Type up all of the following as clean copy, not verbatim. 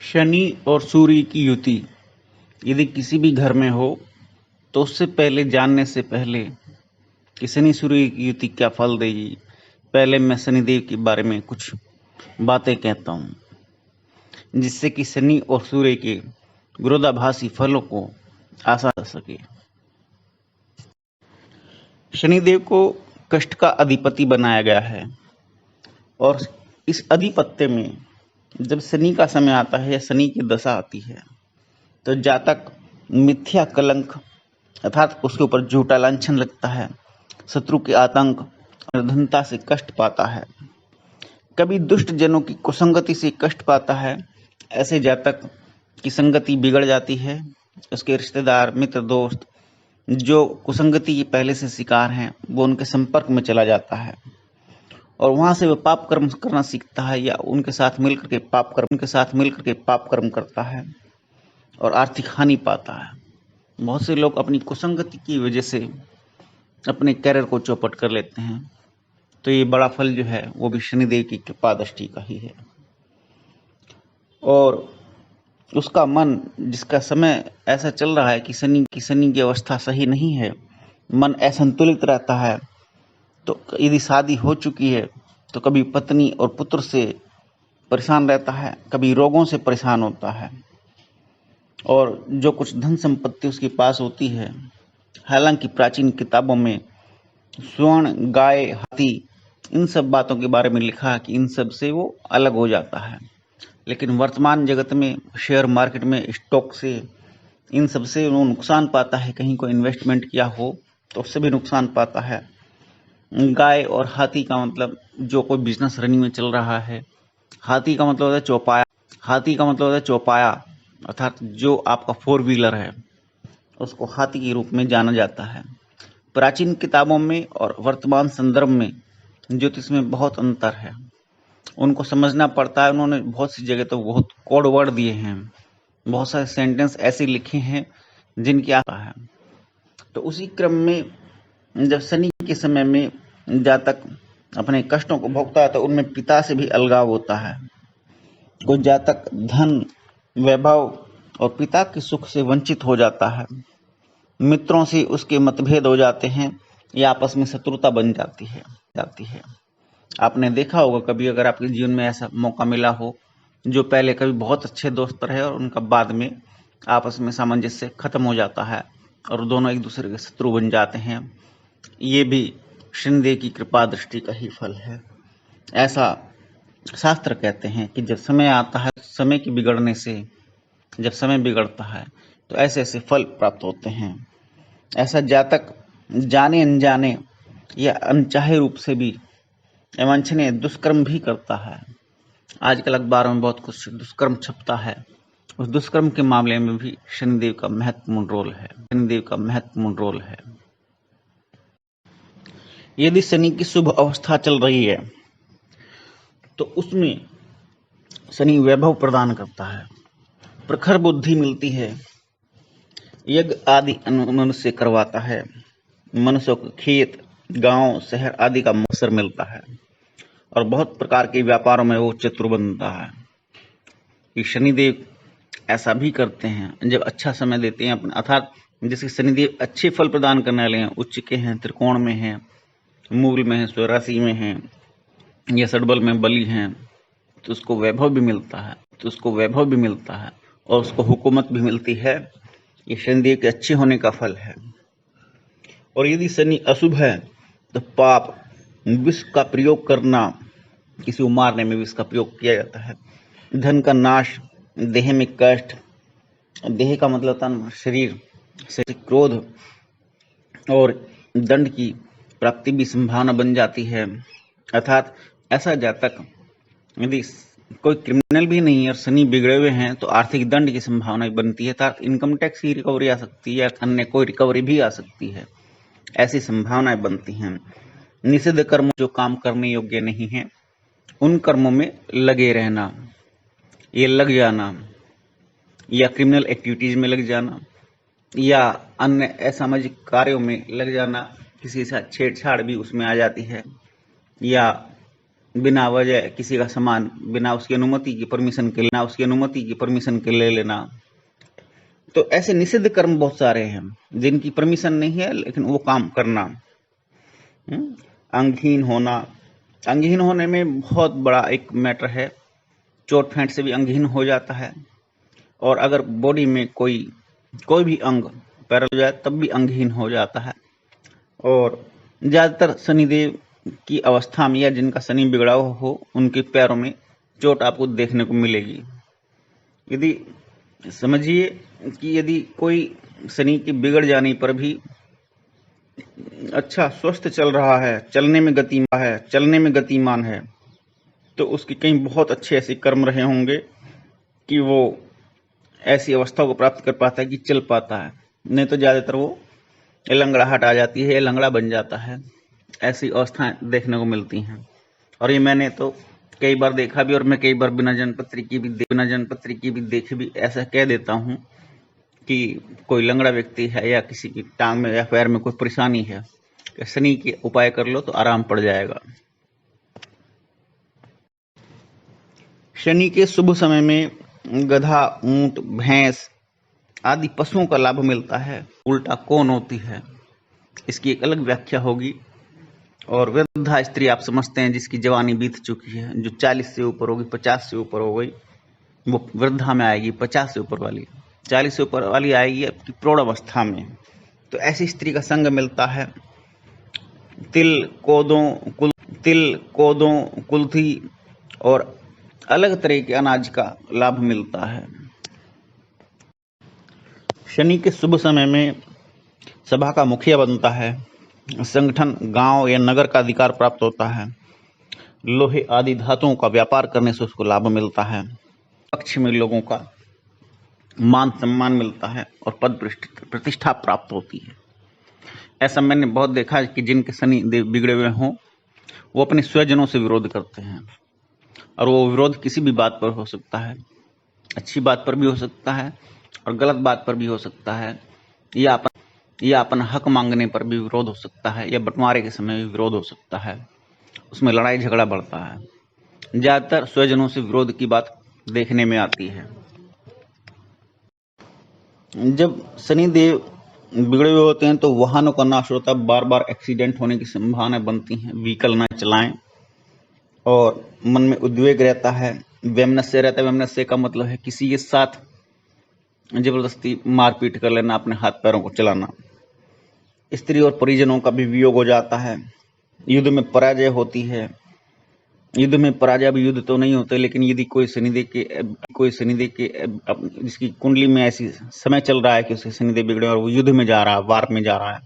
शनि और सूर्य की युति यदि किसी भी घर में हो तो उससे पहले जानने से पहले कि शनि सूर्य की युति क्या फल देगी, पहले मैं शनिदेव के बारे में कुछ बातें कहता हूँ, जिससे कि शनि और सूर्य के विरोधाभासी फलों को आसान कर सके। शनिदेव को कष्ट का अधिपति बनाया गया है और इस अधिपत्य में जब शनि का समय आता है या शनि की दशा आती है तो जातक मिथ्या कलंक अर्थात उसके ऊपर झूठा लांछन लगता है, शत्रु के आतंक और निर्धनता से कष्ट पाता है, कभी दुष्ट जनों की कुसंगति से कष्ट पाता है। ऐसे जातक की संगति बिगड़ जाती है। उसके रिश्तेदार, मित्र, दोस्त जो कुसंगति के पहले से शिकार हैं वो उनके संपर्क में चला जाता है और वहां से वह पाप कर्म करना सीखता है या उनके साथ मिलकर के पाप कर्म करता है और आर्थिक हानि पाता है। बहुत से लोग अपनी कुसंगति की वजह से अपने कैरियर को चौपट कर लेते हैं, तो ये बड़ा फल जो है वो भी शनिदेव की कृपा दृष्टि का ही है। और उसका मन, जिसका समय ऐसा चल रहा है कि शनि की अवस्था सही नहीं है, मन असंतुलित रहता है, तो यदि शादी हो चुकी है तो कभी पत्नी और पुत्र से परेशान रहता है, कभी रोगों से परेशान होता है और जो कुछ धन संपत्ति उसके पास होती है, हालांकि प्राचीन किताबों में स्वर्ण, गाय, हाथी इन सब बातों के बारे में लिखा है कि इन सब से वो अलग हो जाता है, लेकिन वर्तमान जगत में शेयर मार्केट में स्टॉक से इन सब से वो नुकसान पाता है। कहीं कोई इन्वेस्टमेंट किया हो तो उससे भी नुकसान पाता है। गाय और हाथी का मतलब जो कोई बिजनेस रनिंग में चल रहा है, हाथी का मतलब होता है चौपाया अर्थात जो आपका 4 व्हीलर है उसको हाथी के रूप में जाना जाता है। प्राचीन किताबों में और वर्तमान संदर्भ में ज्योतिष में बहुत अंतर है, उनको समझना पड़ता है। उन्होंने बहुत सी जगह तो बहुत कोड वर्ड दिए हैं, बहुत सारे सेंटेंस ऐसे लिखे हैं जिनकी आता है। तो उसी क्रम में जब शनि के समय में जातक अपने कष्टों को भोगता है तो उनमें पिता से भी अलगाव होता है। कोई जातक धन, वैभव और पिता के सुख से वंचित हो जाता है। मित्रों से उसके मतभेद हो जाते हैं या आपस में शत्रुता बन जाती है। आपने देखा होगा कभी, अगर आपके जीवन में ऐसा मौका मिला हो, जो पहले कभी बहुत अच्छे दोस्त रहे और उनका बाद में आपस में सामंजस्य खत्म हो जाता है और दोनों एक दूसरे के शत्रु बन जाते हैं, ये भी शनिदेव की कृपा दृष्टि का ही फल है। ऐसा शास्त्र कहते हैं कि जब समय आता है, समय के बिगड़ने से जब समय बिगड़ता है तो ऐसे ऐसे फल प्राप्त होते हैं। ऐसा जातक जाने अनजाने या अनचाहे रूप से भी अवांछनीय दुष्कर्म भी करता है। आजकल अखबारों में बहुत कुछ दुष्कर्म छपता है, उस दुष्कर्म के मामले में भी शनिदेव का महत्वपूर्ण रोल है। यदि शनि की शुभ अवस्था चल रही है तो उसमें शनि वैभव प्रदान करता है, प्रखर बुद्धि मिलती है, यज्ञ आदि मनुष्य करवाता है, मनुष्यों को खेत, गांव, शहर आदि का अवसर मिलता है और बहुत प्रकार के व्यापारों में वो चतुर बनता है। कि शनिदेव ऐसा भी करते हैं जब अच्छा समय देते हैं अपने, अर्थात जैसे शनिदेव अच्छे फल प्रदान करने वाले हैं, उच्च के हैं, त्रिकोण में हैं, मूल में हैं, स्वराशि में हैं या षडबल में बली हैं, तो उसको वैभव भी मिलता है और उसको हुकूमत भी मिलती है। ये शनिदेव के अच्छे होने का फल है। और यदि शनि अशुभ है तो पाप, विष का प्रयोग करना, किसी को मारने में विष का प्रयोग किया जाता है, धन का नाश, देह में कष्ट, देह का मतलब तन, शरीर से क्रोध और दंड की प्राप्ति भी संभावना बन जाती है। अर्थात ऐसा जातक यदि कोई क्रिमिनल भी नहीं है और शनि बिगड़े हुए हैं तो आर्थिक दंड की संभावना बनती है, अर्थात इनकम टैक्स की रिकवरी आ सकती है या अन्य कोई रिकवरी भी आ सकती है, ऐसी संभावनाएं बनती हैं। निषिद्ध कर्म जो काम करने योग्य नहीं है उन कर्मों में लगे रहना, ये लग जाना या क्रिमिनल एक्टिविटीज में लग जाना या अन्य असामाजिक कार्यों में लग जाना, किसी से छेड़छाड़ भी उसमें आ जाती है, या बिना वजह किसी का सामान बिना उसकी अनुमति की परमिशन के ले लेना। तो ऐसे निषिद्ध कर्म बहुत सारे हैं जिनकी परमिशन नहीं है लेकिन वो काम करना। अंगहीन होना, अंगहीन होने में बहुत बड़ा एक मैटर है। चोट फेंट से भी अंगहीन हो जाता है, और अगर बॉडी में कोई भी अंग पैरल हो जाए तब भी अंगहीन हो जाता है। और ज्यादातर शनिदेव की अवस्था में या जिनका शनि बिगड़ा हो उनके पैरों में चोट आपको देखने को मिलेगी। यदि समझिए कि यदि कोई शनि के बिगड़ जाने पर भी अच्छा स्वस्थ चल रहा है, चलने में गतिमान है, तो उसके कहीं बहुत अच्छे ऐसे कर्म रहे होंगे कि वो ऐसी अवस्था को प्राप्त कर पाता है कि चल पाता है। नहीं तो ज्यादातर वो लंगड़ाहट आ जाती है, लंगड़ा बन जाता है। ऐसी अवस्थाएं देखने को मिलती हैं, और ये मैंने तो कई बार देखा भी, और मैं कई बार बिना जनपत्री की भी देख भी ऐसा कह देता हूँ कि कोई लंगड़ा व्यक्ति है या किसी की टांग में या पैर में कोई परेशानी है, कि शनि के उपाय कर लो तो आराम पड़ जाएगा। शनि के शुभ समय में गधा, ऊंट, भैंस आदि पशुओं का लाभ मिलता है। उल्टा कौन होती है इसकी एक अलग व्याख्या होगी। और वृद्धा स्त्री आप समझते हैं जिसकी जवानी बीत चुकी है, जो 40 से ऊपर होगी, 50 से ऊपर हो गई, वो वृद्धा में आएगी। 50 से ऊपर वाली, 40 से ऊपर वाली आएगी आपकी प्रौढ़ अवस्था में। तो ऐसी स्त्री का संग मिलता है। तिल, कोदों, कुल्थी और अलग तरह के अनाज का लाभ मिलता है। शनि के शुभ समय में सभा का मुखिया बनता है। संगठन, गांव या नगर का अधिकार प्राप्त होता है। लोहे आदि धातुओं का व्यापार करने से उसको लाभ मिलता है। पक्ष में लोगों का मान सम्मान मिलता है और पद प्रतिष्ठा प्राप्त होती है। ऐसा मैंने बहुत देखा है कि जिनके शनि देव बिगड़े हुए हों वो अपने स्वजनों से विरोध करते हैं, और वो विरोध किसी भी बात पर हो सकता है। अच्छी बात पर भी हो सकता है और गलत बात पर भी हो सकता है, या अपना हक मांगने पर भी विरोध हो सकता है, या बंटवारे के समय भी विरोध हो सकता है। उसमें लड़ाई झगड़ा बढ़ता है। ज्यादातर स्वजनों से विरोध की बात देखने में आती है। जब शनि देव बिगड़े हुए होते हैं तो वाहनों का नाश होता है, बार बार एक्सीडेंट होने की संभावना बनती है। व्हीकल ना चलाएं, और मन में उद्वेग रहता है, वैमनस्य रहता है। वैमनस्य का मतलब है किसी के साथ जबरदस्ती मारपीट कर लेना, अपने हाथ पैरों को चलाना। स्त्री और परिजनों का भी वियोग हो जाता है। युद्ध में पराजय होती है। युद्ध में पराजय भी युद्ध तो नहीं होते, लेकिन यदि कोई शनिदेव के जिसकी कुंडली में ऐसी समय चल रहा है कि उसके शनिदेव बिगड़े और वो युद्ध में जा रहा है, वार में जा रहा है,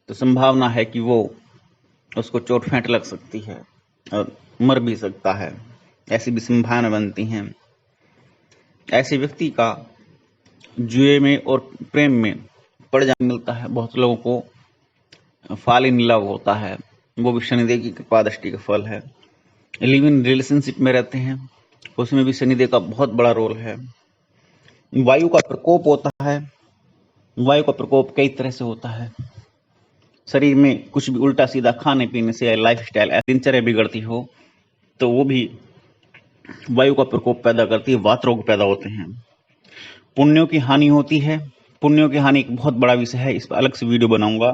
तो संभावना है कि वो उसको चोट फेंट लग सकती है और मर भी सकता है। ऐसी भी संभावना बनती हैं। ऐसे व्यक्ति का जुए में और प्रेम में पड़ जाने मिलता है। बहुत लोगों को फॉल इन लव होता है, वो भी शनिदेव की कृपा दृष्टि का फल है। लिव इन रिलेशनशिप में रहते हैं, उसमें भी शनिदेव का बहुत बड़ा रोल है। वायु का प्रकोप होता है। वायु का प्रकोप कई तरह से होता है। शरीर में कुछ भी उल्टा सीधा खाने पीने से, लाइफ स्टाइल, दिनचर्या बिगड़ती हो तो वो भी वायु का प्रकोप पैदा करती है, वात रोग पैदा होते हैं। पुण्यों की हानि होती है। पुण्यों की हानि एक बहुत बड़ा विषय है, इस पर अलग से वीडियो बनाऊंगा।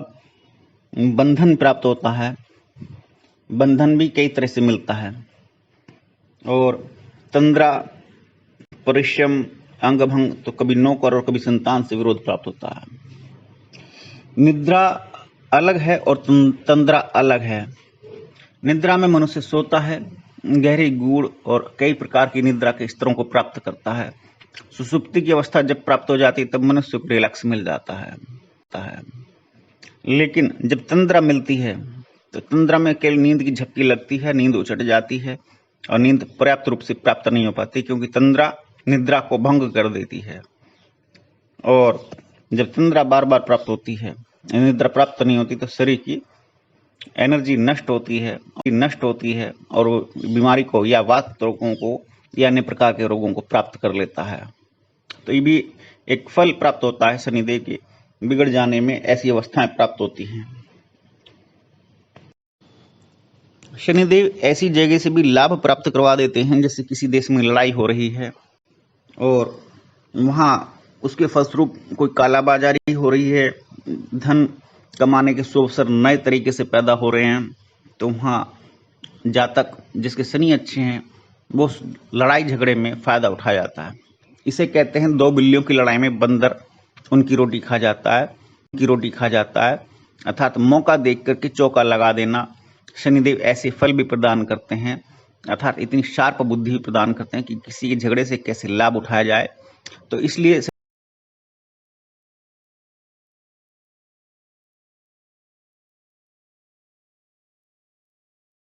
बंधन प्राप्त होता है। बंधन भी कई तरह से मिलता है। और तंद्रा, परिश्रम, अंगभंग, तो कभी नौकर और कभी संतान से विरोध प्राप्त होता है। निद्रा अलग है और तंद्रा अलग है। निद्रा में मनुष्य सोता है, गहरी, गूढ़ और कई प्रकार की निद्रा के स्तरों को प्राप्त करता है। सुषुप्ति की अवस्था जब प्राप्त हो जाती है तब मनुष्य को रिलैक्स मिल जाता है। लेकिन जब तंद्रा मिलती है तो तंद्रा में केवल नींद की झपकी लगती है, नींद उचट जाती है और नींद पर्याप्त रूप से प्राप्त नहीं हो पाती, क्योंकि तंद्रा निद्रा को भंग कर देती है। और जब तंद्रा बार बार प्राप्त होती है, निद्रा प्राप्त नहीं होती, तो शरीर की एनर्जी नष्ट होती है और वो बीमारी को या वात रोगों को या अन्य प्रकार के रोगों को प्राप्त कर लेता है। तो ये भी एक फल प्राप्त होता है। शनिदेव के बिगड़ जाने में ऐसी अवस्थाएं प्राप्त होती हैं। शनिदेव ऐसी जगह से भी लाभ प्राप्त करवा देते हैं, जैसे किसी देश में लड़ाई हो रही है और वहाँ उसके फलस्वरूप कोई कालाबाजारी हो रही है, धन कमाने के शुभ अवसर नए तरीके से पैदा हो रहे हैं, तो वहाँ जातक जिसके शनि अच्छे हैं वो लड़ाई झगड़े में फायदा उठा जाता है। इसे कहते हैं दो बिल्लियों की लड़ाई में बंदर उनकी रोटी खा जाता है, अर्थात मौका देख करके चौका लगा देना। शनिदेव ऐसे फल भी प्रदान करते हैं, अर्थात इतनी शार्प बुद्धि प्रदान करते हैं कि किसी के झगड़े से कैसे लाभ उठाया जाए। तो इसलिए